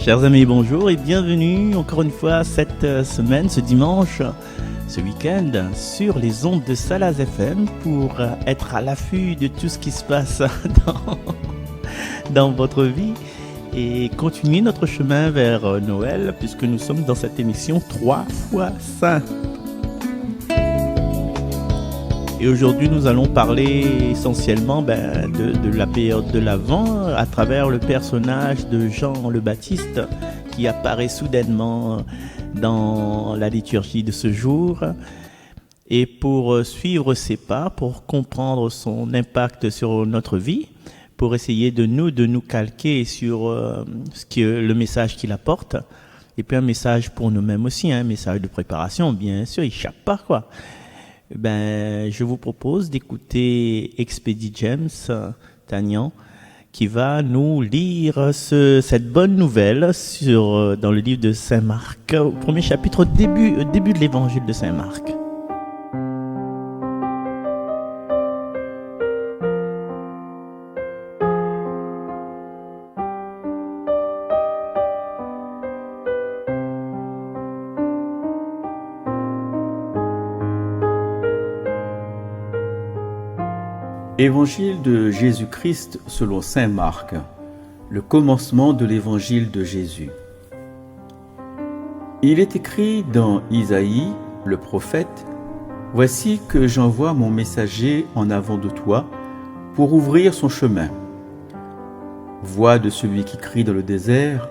Chers amis, bonjour et bienvenue encore une fois cette semaine, ce dimanche, ce week-end sur les ondes de Salaz FM pour être à l'affût de tout ce qui se passe dans votre vie et continuer notre chemin vers Noël puisque nous sommes dans cette émission 3 fois Saint. Et aujourd'hui, nous allons parler essentiellement de la période de l'Avent à travers le personnage de Jean le Baptiste qui apparaît soudainement dans la liturgie de ce jour. Et pour suivre ses pas, pour comprendre son impact sur notre vie, pour essayer de nous calquer sur le message qu'il apporte, et puis un message pour nous-mêmes aussi, un message de préparation, bien sûr, il échappe pas quoi. Je vous propose d'écouter Expédie James Tagnan qui va nous lire cette bonne nouvelle dans le livre de Saint Marc, au premier chapitre, début de l'évangile de Saint Marc. Évangile de Jésus-Christ selon saint Marc, le commencement de l'évangile de Jésus. Il est écrit dans Isaïe, le prophète, « Voici que j'envoie mon messager en avant de toi pour ouvrir son chemin. Voix de celui qui crie dans le désert,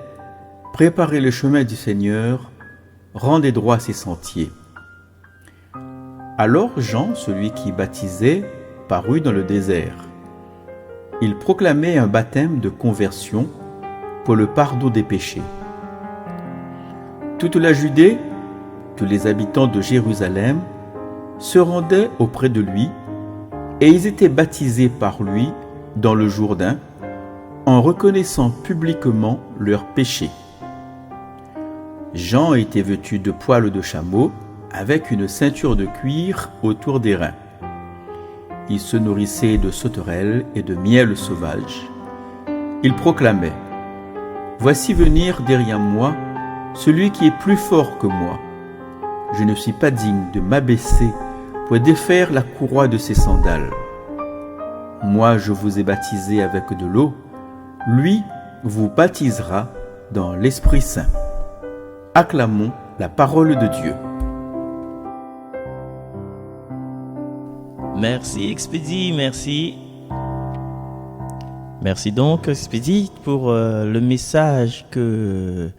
préparez le chemin du Seigneur, rendez droit ses sentiers. » Alors Jean, celui qui baptisait, parut dans le désert. Il proclamait un baptême de conversion pour le pardon des péchés. Toute la Judée, tous les habitants de Jérusalem se rendaient auprès de lui et ils étaient baptisés par lui dans le Jourdain en reconnaissant publiquement leurs péchés. Jean était vêtu de poils de chameau avec une ceinture de cuir autour des reins. Il se nourrissait de sauterelles et de miel sauvage. Il proclamait « Voici venir derrière moi celui qui est plus fort que moi. Je ne suis pas digne de m'abaisser pour défaire la courroie de ses sandales. Moi, je vous ai baptisé avec de l'eau. Lui vous baptisera dans l'Esprit Saint. » Acclamons la parole de Dieu. Merci Expédie, merci. Merci donc Expédie pour le message que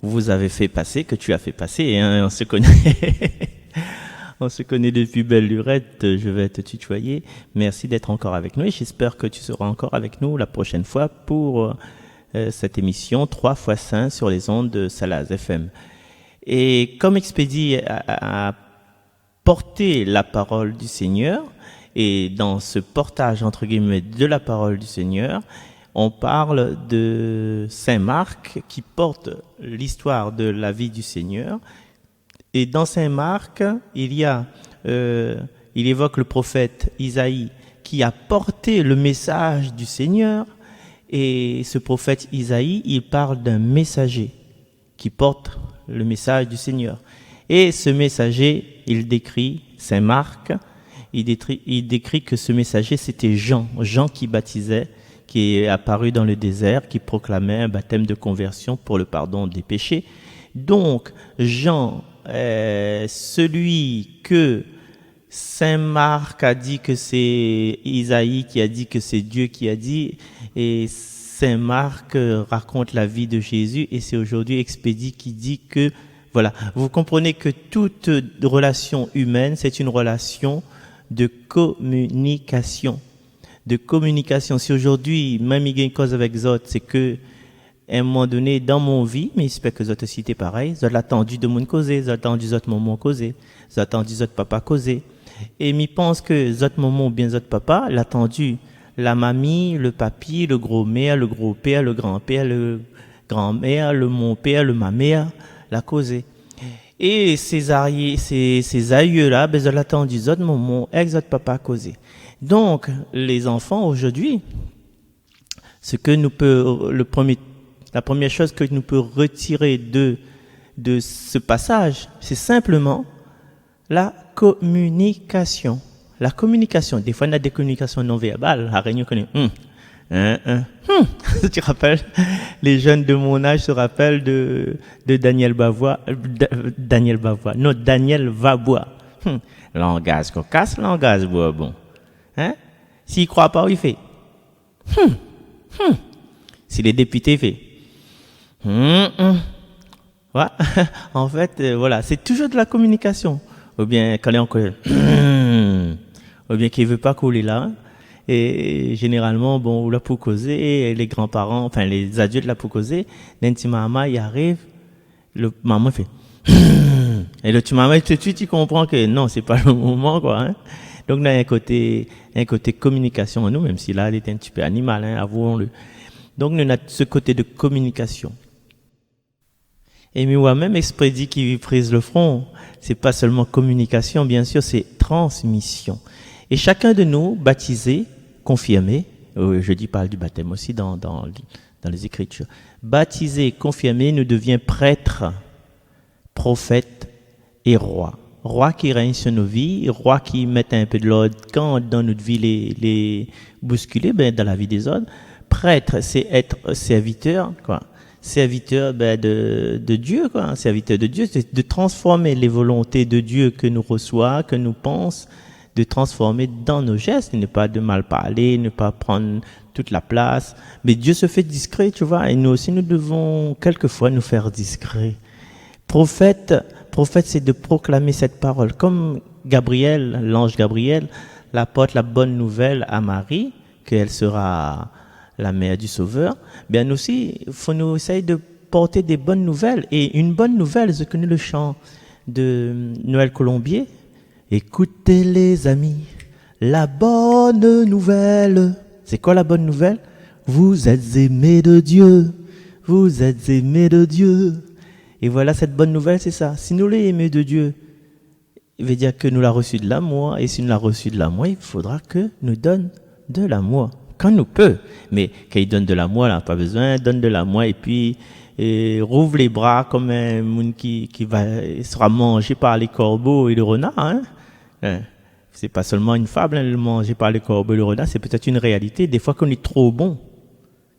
vous avez fait passer, que tu as fait passer. Hein, on se connaît, on se connaît depuis belle lurette. Je vais te tutoyer. Merci d'être encore avec nous et j'espère que tu seras encore avec nous la prochaine fois pour cette émission 3 fois Saint sur les ondes de Salaz FM. Et comme Expédie a porté la parole du Seigneur, et dans ce portage, entre guillemets, de la parole du Seigneur, on parle de Saint Marc qui porte l'histoire de la vie du Seigneur. Et dans Saint Marc, il évoque le prophète Isaïe qui a porté le message du Seigneur. Et ce prophète Isaïe, il parle d'un messager qui porte le message du Seigneur. Et ce messager, il décrit, Saint Marc, il décrit que ce messager, c'était Jean qui baptisait, qui est apparu dans le désert, qui proclamait un baptême de conversion pour le pardon des péchés. Donc, Jean est celui que Saint Marc a dit que c'est Isaïe qui a dit que c'est Dieu qui a dit, et Saint Marc raconte la vie de Jésus, et c'est aujourd'hui Expédie qui dit que, voilà, vous comprenez que toute relation humaine, c'est une relation de communication. Si aujourd'hui, même il y a une cause avec Zot, c'est que, à un moment donné, dans mon vie, mais j'espère que Zot aussi était pareil, Zot l'a attendu de mon causer, Zot l'a attendu Zot maman causer, Zot l'a attendu Zot papa causer. Et je pense que Zot maman ou bien Zot papa l'a attendu la mamie, le papi, le gros-mère, le gros-père, le grand-père, le grand-mère, le mon-père, le ma-mère, l'a causé. Et ces aïeux-là, ils ont attendu Zot maman, Zot papa causé. Donc, les enfants aujourd'hui, ce que nous peut, le premier La première chose que nous pouvons retirer de ce passage, c'est simplement la communication. La communication. Des fois, on a des communications non verbales. La réunion connaît. Tu te rappelles? Les jeunes de mon âge se rappellent de Daniel Bavois. Daniel Vabois. Langage cocasse, langage bon. Hein? S'il croit pas, il fait. Si les députés fait. Ouais. En fait, voilà, c'est toujours de la communication. Ou bien quand on connaît, ou bien qu'il veut pas couler là. Et généralement, bon, là pour causer, les grands-parents, enfin les adultes là pour causer, l'intime maman il arrive, le maman fait. Et le petit maman tout de suite il comprend que non, c'est pas le moment quoi. Hein. Donc là il y a un côté communication en nous, même si là elle est un petit peu animal, hein, avouons-le. Donc nous avons ce côté de communication. Et moi-même, expédie qui prise le front, c'est pas seulement communication, bien sûr, c'est transmission. Et chacun de nous, baptisé, confirmé, parle du baptême aussi dans les Écritures, baptisé, confirmé, nous devient prêtre, prophète et roi. Roi qui règne sur nos vies, roi qui met un peu de l'ordre quand dans notre vie les bousculer, dans la vie des autres. Prêtre, c'est être serviteur, quoi. Serviteur de Dieu, quoi. Serviteur de Dieu, c'est de transformer les volontés de Dieu que nous reçoit, que nous pense, de transformer dans nos gestes, ne pas de mal parler, ne pas prendre toute la place. Mais Dieu se fait discret, tu vois, et nous aussi nous devons quelquefois nous faire discret. Prophète, c'est de proclamer cette parole. Comme Gabriel, l'ange Gabriel, apporte la bonne nouvelle à Marie, qu'elle sera la mère du Sauveur, bien aussi, il faut nous essayer de porter des bonnes nouvelles. Et une bonne nouvelle, c'est que nous le chant de Noël Colombier. Écoutez les amis, la bonne nouvelle. C'est quoi la bonne nouvelle? Vous êtes aimés de Dieu. Vous êtes aimés de Dieu. Et voilà, cette bonne nouvelle, c'est ça. Si nous les aimés de Dieu, il veut dire que nous l'avons reçu de l'amour. Et si nous l'avons reçu de l'amour, il faudra que nous donne de l'amour. Quand nous peut, mais quand il donne de l'amour, là, pas besoin, donne de l'amour et puis rouvre les bras comme un monde qui sera mangé par les corbeaux et le renard. Hein. C'est pas seulement une fable, hein, le manger par les corbeaux et le renard, c'est peut-être une réalité. Des fois qu'on est trop bon,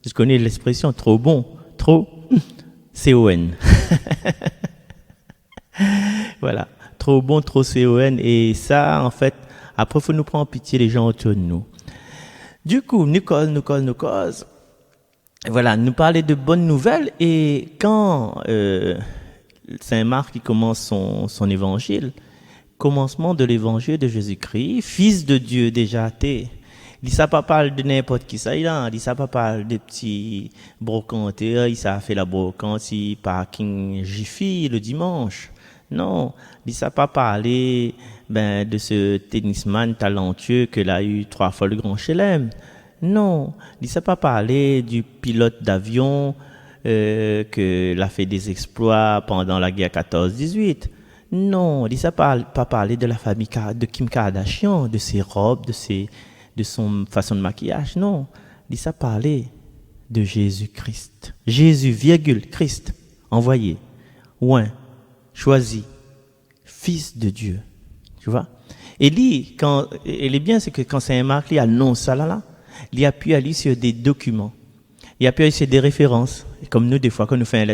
je connais l'expression trop bon, trop CON. Voilà, trop bon, trop CON. Et ça, en fait, après, il faut nous prendre en pitié les gens autour de nous. Du coup, nous cause. Voilà, nous parler de bonnes nouvelles. Et quand Saint Marc il commence son évangile, commencement de l'évangile de Jésus-Christ, fils de Dieu déjà athée, il ne pas parler de n'importe qui ça, il ne pas parler de petits brocanteurs, il a fait la brocante par King Jiffy le dimanche. Non, il ne pas parler de ce tennisman talentueux que a eu 3 fois le Grand Chelem. Non, il ne pas parler du pilote d'avion que l'a fait des exploits pendant la guerre 14-18. Non, il ne pas parler de la famille de Kim Kardashian, de ses robes, de son façon de maquillage. Non, il ne parler de Jésus-Christ. Jésus, Christ, envoyé, oint, choisi, fils de Dieu. Tu vois? Et lui, il est bien, c'est que quand Saint Marc lui annonce ça là, il appuie à lui sur des documents. Il appuie sur des références. Comme nous, des fois, quand nous faisons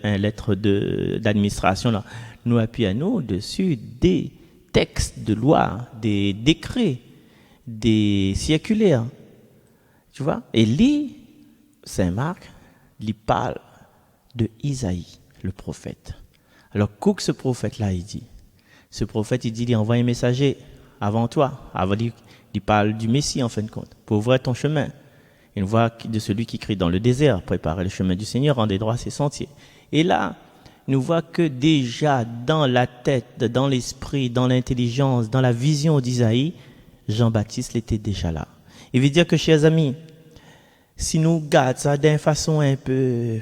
un lettre d'administration, là, nous appuyons à nous dessus des textes de loi, des décrets, des circulaires. Tu vois? Et lui, Saint Marc, il parle de Isaïe, le prophète. Alors, qu'est-ce que ce prophète-là, il dit? Ce prophète, il envoie un messager avant toi. Il parle du Messie, en fin de compte, pour ouvrir ton chemin. Une voix de celui qui crie dans le désert, préparer le chemin du Seigneur, rendez droit ses sentiers. Et là, nous voit que déjà dans la tête, dans l'esprit, dans l'intelligence, dans la vision d'Isaïe, Jean-Baptiste était déjà là. Il veut dire que, chers amis, si nous gardons ça d'une façon un peu,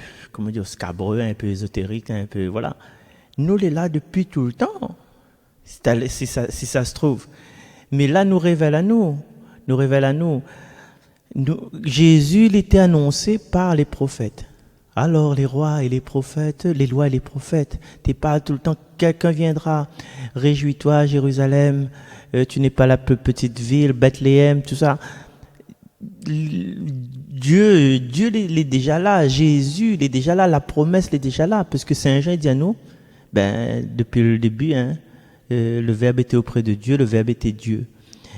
scabreuse, un peu ésotérique, un peu, voilà, nous l'est là depuis tout le temps, si ça se trouve. Mais là, nous révèle à nous. Jésus, il était annoncé par les prophètes. Alors les rois et les prophètes, les lois et les prophètes, t'es pas tout le temps, quelqu'un viendra, réjouis-toi Jérusalem, tu n'es pas la plus petite ville, Bethléem, tout ça. Dieu il est déjà là, Jésus il est déjà là, la promesse il est déjà là, parce que Saint Jean dit à nous, depuis le début, le Verbe était auprès de Dieu, le Verbe était Dieu.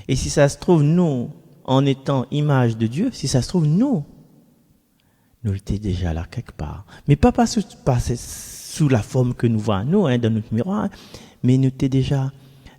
Et si ça se trouve, nous, en étant image de Dieu, si ça se trouve, nous étions déjà là quelque part. Mais pas sous la forme que nous voyons, nous, dans notre miroir, mais nous étions déjà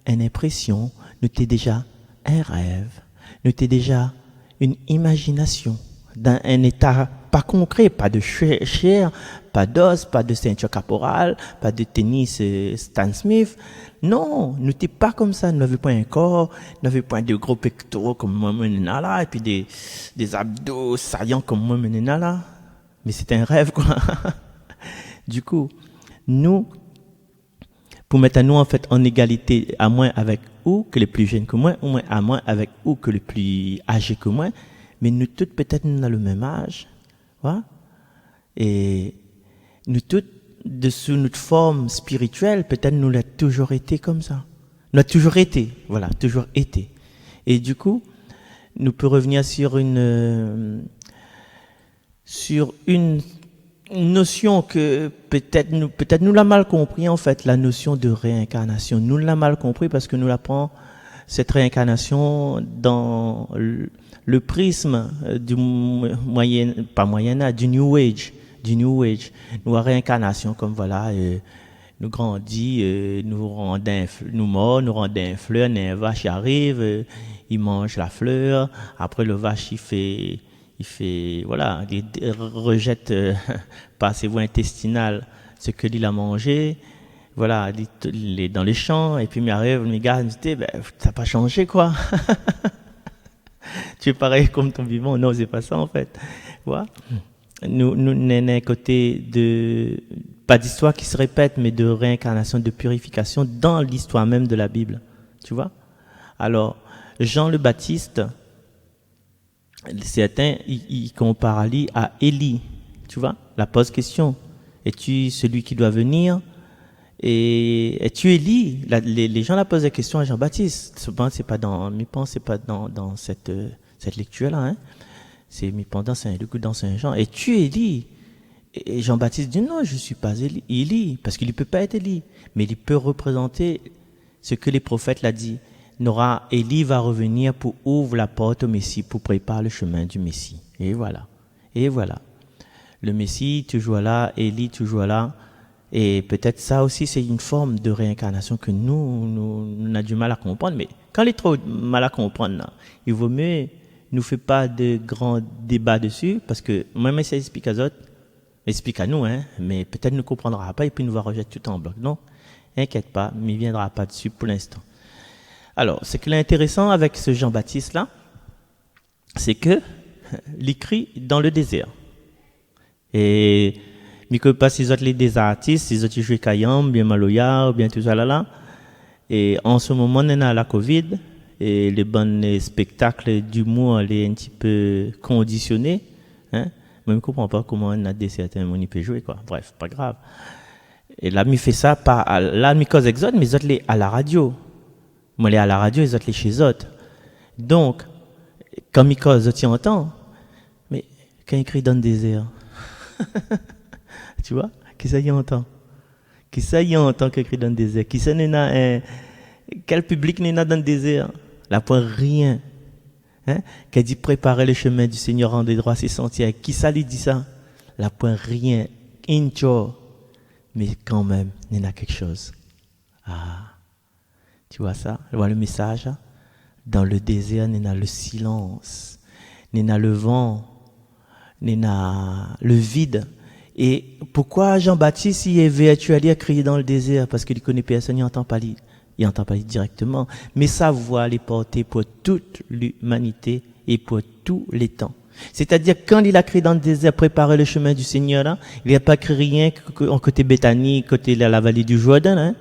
une impression, nous étions déjà un rêve, nous étions déjà une imagination dans un état pas concret, pas de chair, pas d'os, pas de ceinture caporale, pas de tennis Stan Smith. Non, nous n'étions pas comme ça. Nous n'avions pas un corps, nous n'avions pas de gros pectoraux comme moi, là, et puis des abdos saillants comme moi, là. Mais c'était un rêve, quoi. Du coup, nous, pour mettre à nous, en fait, en égalité, à moins avec ou que les plus jeunes que moi, ou moins à moins avec ou que les plus âgés que moi, mais nous toutes, peut-être, nous avons le même âge, voilà. Et nous toutes, sous notre forme spirituelle, peut-être nous l'avons toujours été comme ça. Nous avons toujours été, voilà, toujours été. Et du coup, nous pouvons revenir sur une notion que peut-être nous l'a mal compris, en fait, la notion de réincarnation. Nous l'a mal compris parce que nous l'apprenons, cette réincarnation, dans le prisme du Moyen-Âge, du New Age. Nous, la réincarnation, comme voilà, nous grandit, nous morts, nous rendons un fleur, un vache qui arrive, il mange la fleur, après le vache, il fait, voilà, il rejette par ses voies intestinales ce que il a mangé, voilà, il est dans les champs, et puis il arrive, il gars, il dit, t'as pas changé, quoi. Tu es pareil comme ton vivant. Non, c'est pas ça, en fait. Voilà. Nous n'avons un côté pas d'histoire qui se répète, mais de réincarnation, de purification dans l'histoire même de la Bible. Tu vois? Alors, Jean le Baptiste, certains, il compare Ali à Élie. Tu vois? La pose question. Es-tu celui qui doit venir? Et es-tu Élie? Les gens la posent la question à Jean-Baptiste. Souvent, c'est pas dans cette lecture-là, hein. C'est mis pendant Saint-Luc dans Saint-Jean. Es-tu Élie? Et Jean-Baptiste dit non, je suis pas Élie, parce qu'il ne peut pas être Élie. Mais il peut représenter ce que les prophètes l'ont dit. Élie va revenir pour ouvrir la porte au Messie, pour préparer le chemin du Messie. Et voilà. Le Messie toujours là, Élie toujours là. Et peut-être ça aussi, c'est une forme de réincarnation que nous avons du mal à comprendre. Mais quand il est trop mal à comprendre, là, il vaut mieux ne fait pas de grands débats dessus, parce que moi-même, ça explique à d'autres, explique à nous, hein, mais peut-être ne comprendra pas et puis nous va rejeter tout en bloc. Non, inquiète pas, mais il ne viendra pas dessus pour l'instant. Alors, ce qui est intéressant avec ce Jean-Baptiste-là, c'est que l'écrit dans le désert. Et mais que pas ces autres des artistes, ces autres jouent Kayam, bien Maloya, ou bien tout ça là. Et en ce moment, on a la Covid, et les bons spectacles d'humour, les un petit peu conditionnés, hein. Moi, je ne comprends pas comment on a des certains on y peut jouer, quoi. Bref, pas grave. Et là, il fait ça pas là, il cause exode, mais les autres les à la radio. Moi, les à la radio, les autres les chez autres. Donc, quand il cause, tu entends. Mais quand il écrit dans le désert, tu vois, qui ça y entend? Qui ça y entend qu'il écrit dans le désert? Qui ça n'est pas quel public n'est pas dans le désert? La point rien. Hein? Qui dit préparer le chemin du Seigneur, rendre droit ses sentiers. Qui ça lui dit ça? La point rien. Incho. Mais quand même, il y a quelque chose. Ah. Tu vois ça? Tu vois le message? Dans le désert, il y a le silence. Il y a le vent. Il y a le vide. Et pourquoi Jean-Baptiste, il est virtuel, à crier dans le désert? Parce qu'il ne connaît personne, il n'entend pas lire. Il n'entend pas lire directement. Mais sa voix est portée pour toute l'humanité et pour tous les temps. C'est-à-dire, quand il a crié dans le désert, préparer le chemin du Seigneur, là, il n'a pas crié rien en côté Béthanie, côté la vallée du Jourdain. Hein.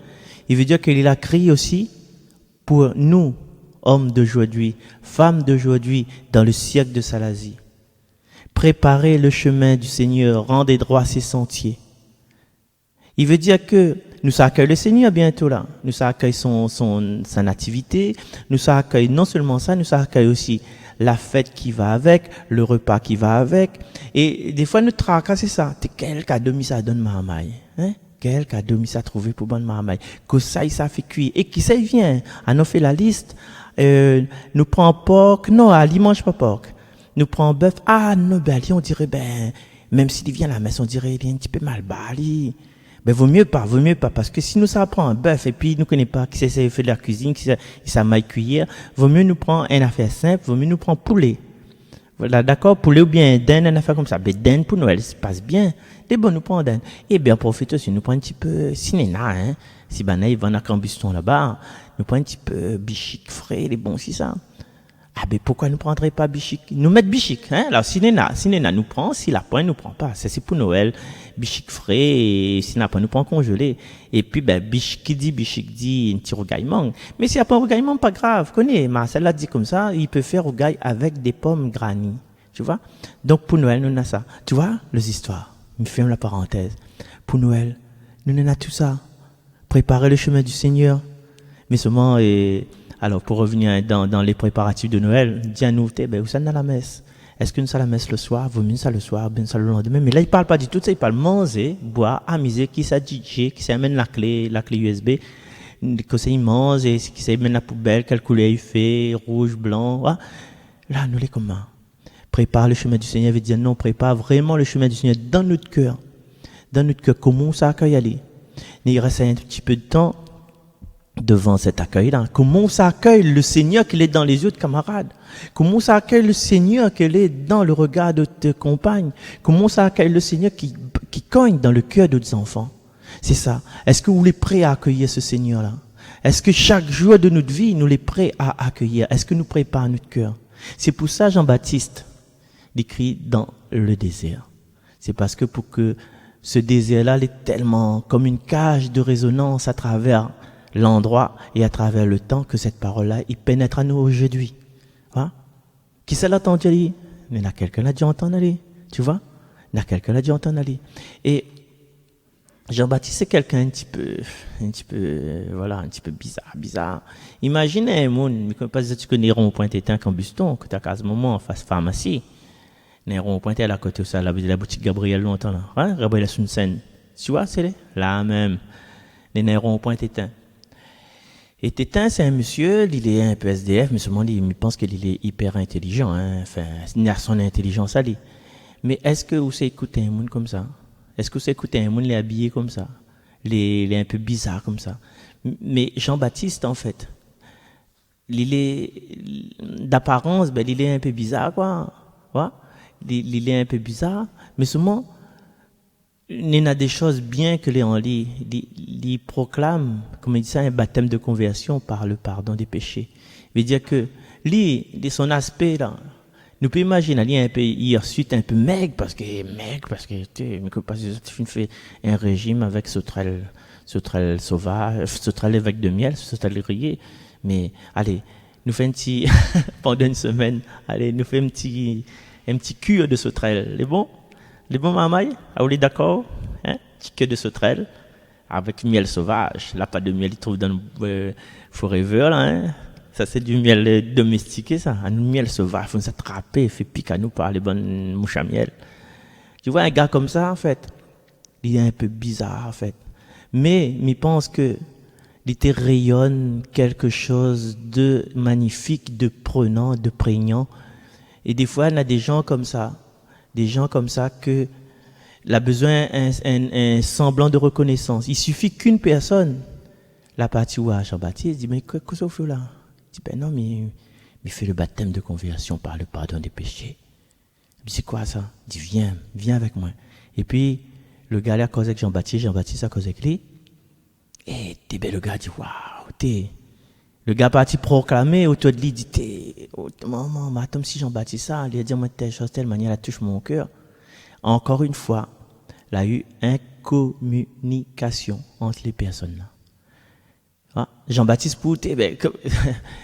Il veut dire qu'il a crié aussi pour nous, hommes d'aujourd'hui, femmes d'aujourd'hui, dans le siècle de Salazie. Préparez le chemin du Seigneur, rendez droit ses sentiers. Il veut dire que nous accueillons le Seigneur bientôt là. Nous accueillons sa nativité. Nous accueillons non seulement ça, nous accueillons aussi la fête qui va avec, le repas qui va avec. Et des fois, nous traquons, c'est ça. Quel cadeau ça donne marmaille, hein? Quel cadeau ça trouvé pour bonne marmaille. Que ça fait cuire. Et qui ça vient? On nous fait la liste. Nous prenons porc. Non, Ali mange pas porc. Nous prenons bœuf. Ah, non, ben, on dirait, ben, même s'il vient à la messe, on dirait, il est un petit peu mal bali. Ben, vaut mieux pas, parce que si nous ça prend un bœuf et puis nous connaît pas qui s'est fait de la cuisine, qui ça maille cuillère, vaut mieux nous prendre une affaire simple, vaut mieux nous prendre poulet. Voilà, d'accord, poulet ou bien dinde, une affaire comme ça. Ben, dinde pour Noël, ça se passe bien. C'est bon, nous prenons dinde. Et bien, profite aussi, nous prenons un petit peu cinéna, hein. Si ben, ils vendent à Cambuston là-bas, nous prenons un petit peu bichic frais, les bons, si ça. Ah ben pourquoi nous prendrait pas bichic? Nous mettre bichic, hein? Alors cinéna nous prend, si la pointe nous prend pas, ça c'est pour Noël, bichic frais, et si la pointe nous prend congelé. Et puis ben bichic dit un petit rougaillement. Mais s'il y a pas un rougaillement, pas grave, connais, Marcel l'a dit comme ça, il peut faire rougail avec des pommes granny, tu vois? Donc pour Noël nous avons ça. Tu vois les histoires. Je ferme la parenthèse. Pour Noël, nous avons tout ça. Préparer le chemin du Seigneur. Mais seulement alors, pour revenir dans les préparatifs de Noël, dis à nous, ben, où ça dans la messe? Est-ce que nous sommes à la messe le soir? Vaut mieux ça le soir, bien ça le lendemain. Mais là, il parle pas du tout de ça. Il parle manger, boire, amuser, qui ça DJ, qui ça amène la clé USB, que ça il mange, et qui ça amène la poubelle, quelle couleur il fait, rouge, blanc, voilà. Là, nous les comment? Prépare le chemin du Seigneur, veut dire non, prépare vraiment le chemin du Seigneur dans notre cœur. Dans notre cœur, comment ça accueille aller? Il reste un petit peu de temps devant cet accueil-là. Comment ça accueille le Seigneur qu'il est dans les yeux de camarades? Comment ça accueille le Seigneur qu'il est dans le regard de tes compagnes? Comment ça accueille le Seigneur qui cogne dans le cœur de tes enfants? C'est ça. Est-ce que vous êtes prêts à accueillir ce Seigneur-là? Est-ce que chaque jour de notre vie, nous les prêts à accueillir? Est-ce que nous préparons notre cœur? C'est pour ça Jean-Baptiste écrit dans le désert. C'est parce que pour que ce désert-là est tellement comme une cage de résonance à travers l'endroit et à travers le temps que cette parole-là, il pénètre à nous aujourd'hui. Hein? Qui ça l'a entendu aller? Il y en a quelqu'un qui a déjà entendu aller. Tu vois? Il y en a quelqu'un qui a déjà entendu aller. Et Jean-Baptiste, c'est quelqu'un un petit peu, voilà, un petit peu bizarre. Imagine un monde, pas si tu connais Rond-Point Tétin Cambuston, que tu as à ce moment en face pharmacie. Rond-Point à la côté de ça, la boutique Gabriel longtemps là. Hein? Gabriel sur une scène. Tu vois, c'est là même. Les Rond-Point Tétin. Et Tétin, c'est un monsieur, il est un peu SDF, mais seulement il pense qu'il est hyper intelligent, hein. Enfin, il a son intelligence à lui. Mais est-ce que vous savez écouter un monde comme ça? Est-ce que vous savez écouter un monde les habillé comme ça? Les un peu bizarre comme ça? Mais Jean-Baptiste, en fait, il est, d'apparence, ben, il est un peu bizarre, quoi. Ouais? Il est un peu bizarre, mais seulement, il y a des choses bien que les en lit. Il proclame, comme il dit ça, un baptême de conversion par le pardon des péchés. Il veut dire que, son aspect, là, nous pouvons imaginer, il y a un peu, hirsute, un peu maigre, parce que, tu fais un régime avec sauterelle sauvage, sauterelle avec de miel, sauterelle grillée. Mais, allez, nous fait un petit, pendant une semaine, allez, nous fait un petit cure de sauterelle. Les bons mamailles, vous êtes d'accord? Hein? Petit cure de sauterelle, avec miel sauvage. Là, pas de miel, il trouve dans le Forever, là, hein? Ça, c'est du miel domestiqué, ça. Un miel sauvage, il faut s'attraper, il fait pique à nous par les bonnes mouches à miel. Tu vois, un gars comme ça, en fait, il est un peu bizarre, en fait. Mais il pense que il te rayonne quelque chose de magnifique, de prenant, de prégnant. Et des fois, il y a des gens comme ça que il a besoin un semblant de reconnaissance. Il suffit qu'une personne, la partie où Jean-Baptiste dit, mais qu'est-ce que ça fait là? Il dit, ben non, mais fait le baptême de conversion par le pardon des péchés. Il dit, c'est quoi ça? Il dit, viens avec moi. Et puis, le gars a causé avec Jean-Baptiste a causé avec lui. Et le gars dit, waouh, le gars parti proclamer autour de lui, dit, maman, attends, si Jean-Baptiste ça, il a dit, moi, telle chose, telle manière, elle touche mon cœur. Encore une fois, il y a eu une communication entre les personnes là. Ah, Jean-Baptiste Pouté, ben,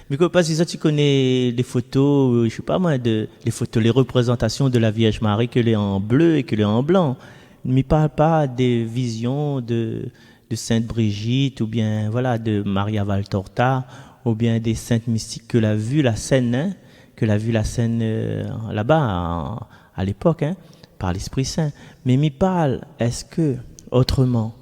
mais pas si ça tu connais les photos, je sais pas moi, les photos, les représentations de la Vierge Marie que les en bleu et que les en blanc. Ne me parle pas des visions de Sainte Brigitte ou bien voilà de Maria Valtorta ou bien des saintes mystiques que l'a vu la scène, hein, que l'a vu la scène là-bas à l'époque, hein, par l'Esprit Saint. Mais me parle, est-ce que autrement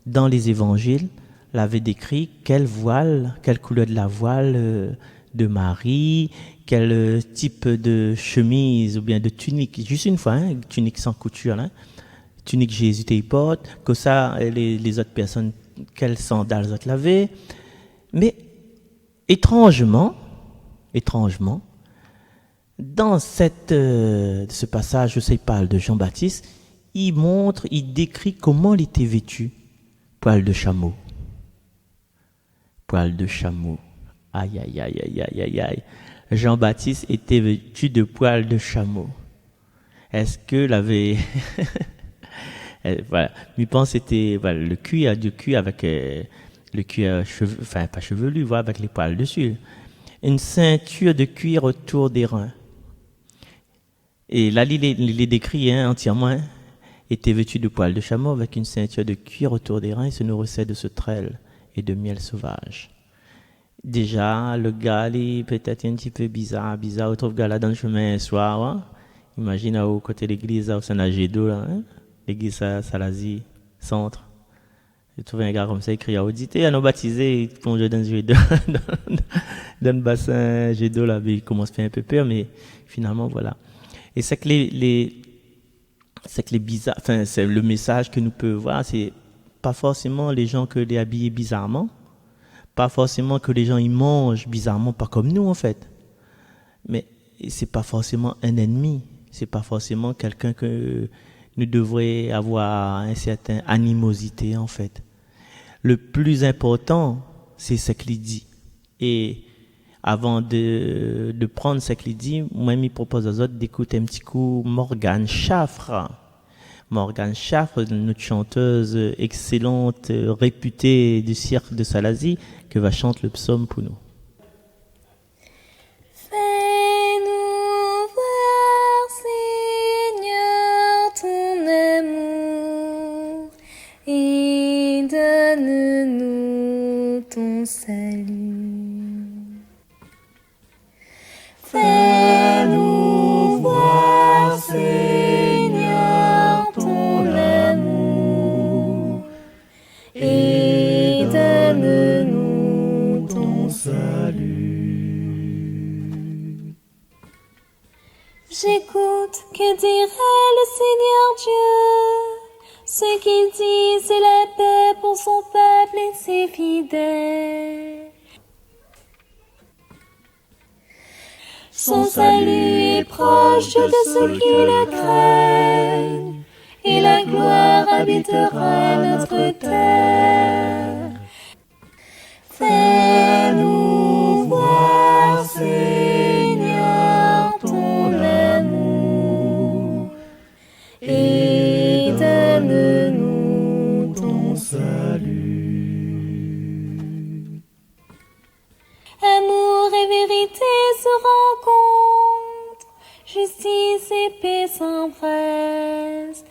dans les évangiles l'avait décrit quelle voile, quelle couleur de la voile de Marie, quel type de chemise ou bien de tunique, juste une fois, hein, tunique sans couture, hein, tunique Jésus t'y porte, que ça, les autres personnes, quelles sandales les autres l'avaient. Mais étrangement, dans ce passage où il parle de Jean-Baptiste, il décrit comment il était vêtu. Poil de chameau. Poil de chameau. Aïe, aïe, aïe, aïe, aïe, aïe, aïe. Jean-Baptiste était vêtu de poil de chameau. Est-ce que l'avait... voilà. Je pense que c'était voilà, le cuir avec le cuir enfin pas chevelu, voilà, avec les poils dessus. Une ceinture de cuir autour des reins. Et là, il est décrit hein, entièrement. Hein, était vêtu de poils de chameau avec une ceinture de cuir autour des reins et se nourrissait de sauterelles et de miel sauvage. Déjà, le gars, il est peut-être un petit peu bizarre. On trouve le gars là dans le chemin un soir. Hein? Imagine au côté de l'église, là, où c'est un âge d'eau, là. Hein? L'église Salazie, centre. J'ai trouvé un gars comme ça, écrit à auditer, à nous baptiser, il plonge dans le jet d'eau, dans le bassin jet d'eau, là, il commence à faire un peu peur, mais finalement, voilà. Et c'est que c'est que les bizarres, enfin, c'est le message que nous pouvons voir, c'est pas forcément les gens que les habillent bizarrement, pas forcément que les gens ils mangent bizarrement, pas comme nous en fait, mais c'est pas forcément un ennemi, c'est pas forcément quelqu'un que nous devrions avoir une certaine animosité en fait. Le plus important, c'est ce qu'il dit. Et avant de prendre ce qu'il dit, moi, je propose aux autres d'écouter un petit coup Morgane Chaffre. Morgane Chaffre, notre chanteuse excellente, réputée du cirque de Salazie, qui va chanter le psaume pour nous. Fais-nous voir, Seigneur, ton amour et donne-nous ton salut. Fais-nous voir, Seigneur, ton amour et donne-nous ton salut. J'écoute, que dirait le Seigneur Dieu? Ce qu'il dit, c'est la paix pour son peuple et ses fidèles. Son salut est proche de ceux qui le craignent, et la gloire habitera notre terre. Fais-nous voir, Seigneur, ton amour, et donne-nous ton salut. Amour et vérité se rencontrent, justice et paix s'empressent.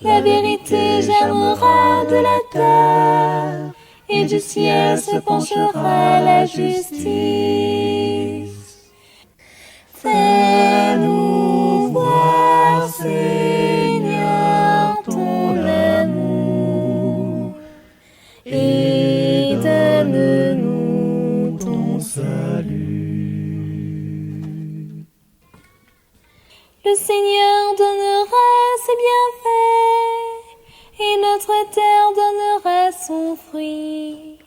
La vérité germera de la terre, et du ciel se penchera la justice. Fais-nous voir, Seigneur, ton amour, et donne-nous ton salut. Le Seigneur donnera ses bienfaits, et notre terre donnera son fruit.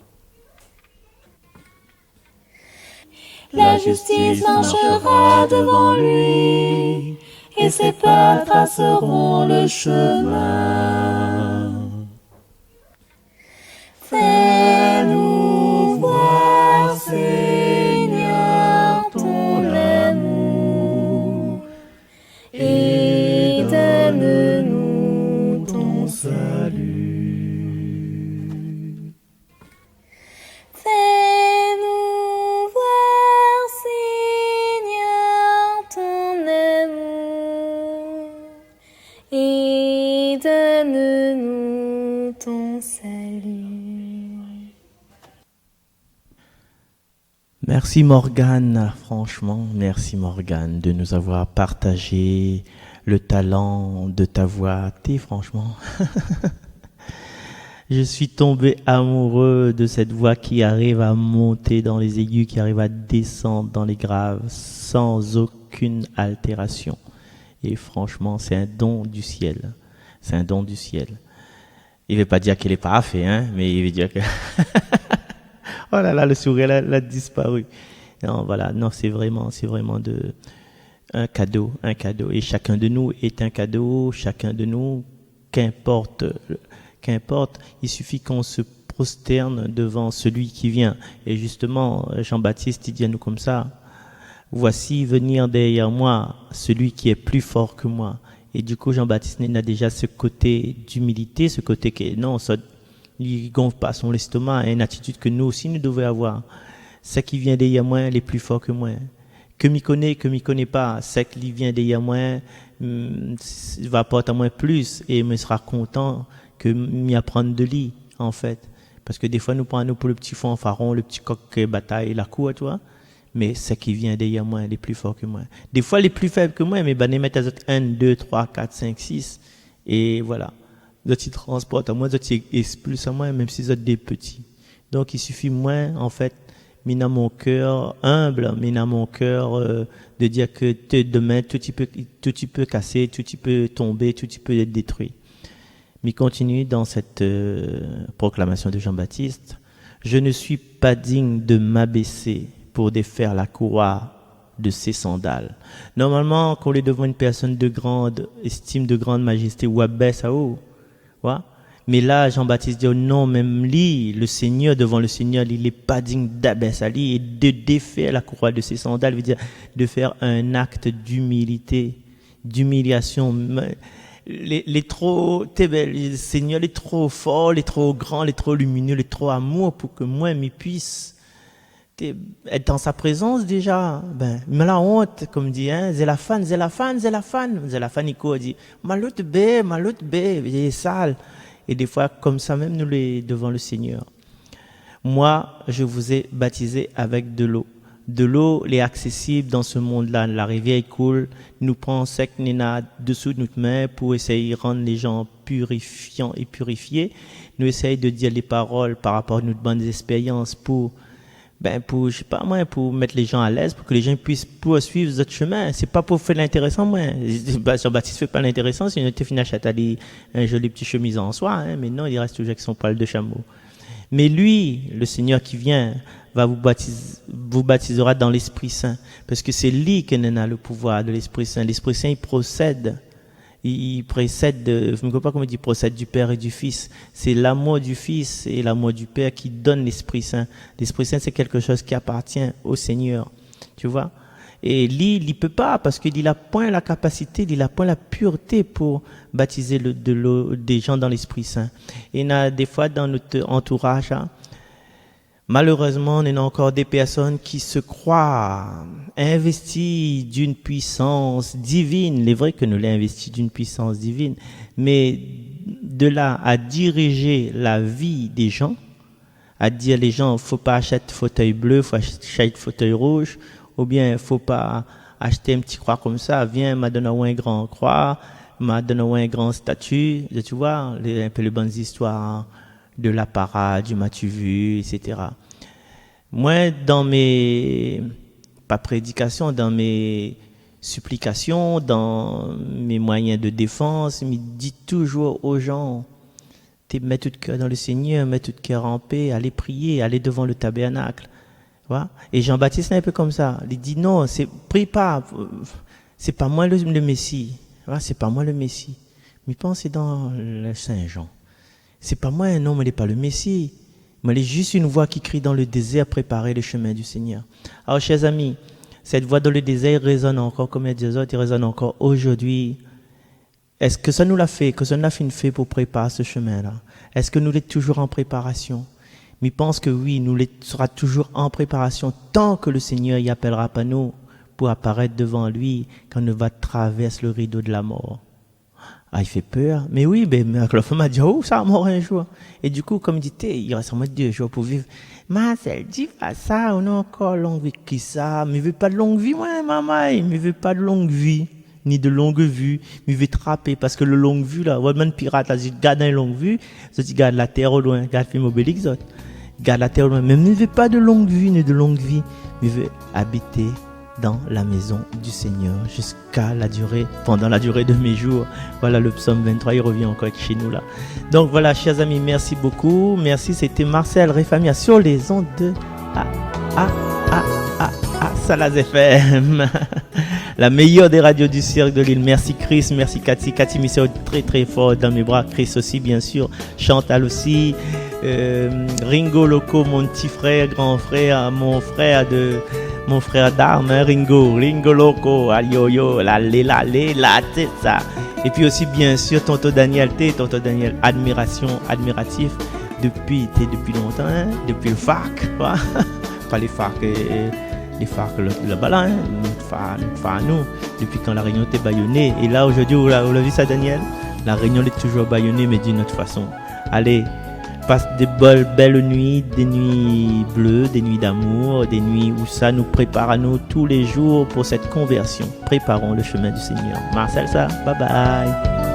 La justice marchera devant lui, et ses pas traceront le chemin. Fais-nous voir, Seigneur, ton amour, et donne-nous ton salut. donne-nous ton salut. Merci Morgane, franchement, merci Morgane de nous avoir partagé le talent de ta voix. Franchement, je suis tombé amoureux de cette voix qui arrive à monter dans les aigus, qui arrive à descendre dans les graves sans aucune altération. Et franchement, c'est un don du ciel. C'est un don du ciel. Il ne veut pas dire qu'il est parfait, hein, mais il veut dire que... Oh là là, le sourire l'a disparu. Non, voilà, non, c'est vraiment un cadeau. Et chacun de nous est un cadeau, chacun de nous, qu'importe, il suffit qu'on se prosterne devant celui qui vient. Et justement, Jean-Baptiste, il dit à nous comme ça, voici venir derrière moi celui qui est plus fort que moi. Et du coup, Jean-Baptiste a déjà ce côté d'humilité, ce côté que, non, ça, il gonfle pas son estomac, une attitude que nous aussi nous devons avoir. Ce qui vient derrière moi, il est plus fort que moi. Que m'y connaît pas, ce qui vient derrière moi, va apporter à moi plus et me sera content que m'y apprendre de lui, en fait. Parce que des fois, nous prenons pour le petit fanfaron, le petit coq bataille, la cour, tu vois. Mais ce qui vient derrière moi, il est plus fort que moi. Des fois, il est plus faible que moi, mais ben, ils mettent à 1, 2, 3, 4, 5, 6. Et voilà. D'autres, ils transportent à moi, d'autres, ils expulsent à moi, même si ils sont des petits. Donc, il suffit, moi, en fait, dans mon cœur humble, dans mon cœur de dire que demain, tout tu peux casser, tout tu peux tomber, tout tu peux être détruit. Mais continue dans cette proclamation de Jean-Baptiste. Je ne suis pas digne de m'abaisser pour défaire la courroie de ses sandales. Normalement, quand on est devant une personne de grande estime, de grande majesté, ou abaisse à haut, ouais. Mais là, Jean-Baptiste dit, oh non, même lui, le Seigneur, devant le Seigneur, il n'est pas digne d'abaisser à lui et de défaire la courroie de ses sandales, veut dire de faire un acte d'humilité, d'humiliation. Le Seigneur est trop fort, il est trop grand, il est trop lumineux, il est trop amour pour que moi, je puisse être dans sa présence déjà. Ben, mais la honte, comme dit, hein, Zélafan, il dit, malout bé, il est sale. Et des fois, comme ça même, nous les devant le Seigneur. Moi, je vous ai baptisé avec de l'eau. De l'eau, elle est accessible dans ce monde-là. La rivière coule, nous prend sec nena dessous de notre main pour essayer de rendre les gens purifiants et purifiés. Nous essayons de dire les paroles par rapport à notre bonne expérience pour je sais pas moi, pour mettre les gens à l'aise, pour que les gens puissent poursuivre notre chemin. C'est pas pour faire l'intéressant, moi. Jean-Baptiste fait pas l'intéressant, sinon il était fini à châtaler un joli petit chemise en soie, hein, mais non, il reste toujours avec son poil de chameau. Mais lui, le Seigneur qui vient, vous baptisera dans l'Esprit Saint, parce que c'est lui qui a le pouvoir de l'Esprit Saint. L'Esprit Saint, il précède, je ne sais pas comment il dit, procède du Père et du Fils. C'est l'amour du Fils et l'amour du Père qui donne l'Esprit Saint. L'Esprit Saint, c'est quelque chose qui appartient au Seigneur. Tu vois? Et lui, il ne peut pas, parce qu'il n'a point la capacité, il n'a point la pureté pour baptiser des gens dans l'Esprit Saint. Et il y a des fois dans notre entourage, hein, malheureusement, on a encore des personnes qui se croient investies d'une puissance divine. Il est vrai que nous l'avons investi d'une puissance divine, mais de là à diriger la vie des gens, à dire les gens, faut pas acheter fauteuil bleu, faut acheter fauteuil rouge, ou bien faut pas acheter un petit croix comme ça, viens, m'a donné un grand croix, m'a donné un grand statue, tu vois, un peu les bonnes histoires de la parade, du m'as-tu vu, etc. Moi, dans mes, pas prédications, dans mes supplications, dans mes moyens de défense, je dis toujours aux gens, mets tout cœur dans le Seigneur, mets tout cœur en paix, allez prier, allez devant le tabernacle. Voilà. Et Jean-Baptiste est un peu comme ça. Il dit non, prie pas, c'est pas moi le Messie. Voilà, c'est pas moi le Messie. Mais pensez dans le Saint Jean. C'est pas moi un homme, il n'est pas le Messie. Mais il est juste une voix qui crie dans le désert, préparer le chemin du Seigneur. Alors, chers amis, cette voix dans le désert résonne encore comme elle dit aux autres, il résonne encore aujourd'hui. Est-ce que ça nous l'a fait, que ça nous l'a fait pour préparer ce chemin-là? Est-ce que nous l'êtes toujours en préparation? Mais je pense que oui, nous l'êtes sera toujours en préparation tant que le Seigneur y appellera pas nous pour apparaître devant lui quand nous va traverser le rideau de la mort. Ah, il fait peur. Mais oui, ben, la femme m'a dit, oh, ça va mourir un jour. Et du coup, comme il dit, il reste seulement 2 jours pour vivre. Marcel, dis pas ça, on a encore longue vie qui ça. Mais veut pas de longue vie, moi, maman. Mais veut pas de longue vie. Ni de longue vue. Mais veut trapper. Parce que le longue vue, là, Rodman Pirate, là, si tu gardes une longue vue, si tu gardes la terre au loin, garde film Obélix, garde la terre au loin. Mais ne veut pas de longue vue, ni de longue vie. Mais veut habiter dans la maison du Seigneur jusqu'à la durée, pendant la durée de mes jours. Voilà le psaume 23, il revient encore chez nous là. Donc voilà, chers amis, merci beaucoup. Merci, c'était Marcel Réfamia sur les ondes de Salaz FM. La meilleure des radios du cirque de l'île. Merci Chris, merci Cathy. Cathy Misseur très très fort dans mes bras. Chris aussi bien sûr. Chantal aussi. Ringo Loco, mon petit frère, grand frère, mon frère d'armes, Ringo Loco, alio, la, c'est ça. Et puis aussi, bien sûr, tonton Daniel, admiratif, depuis longtemps, hein, depuis le FARC, quoi. Pas les FARC, les FARC là-bas, là, hein, FARC, nous, depuis quand la Réunion était bâillonnée. Et là, aujourd'hui, vous l'avez vu ça, Daniel? La Réunion est toujours bâillonnée, mais d'une autre façon. Allez, passe des belles nuits, des nuits bleues, des nuits d'amour, des nuits où ça nous prépare à nous tous les jours pour cette conversion. Préparons le chemin du Seigneur. Marcel, ça, bye bye.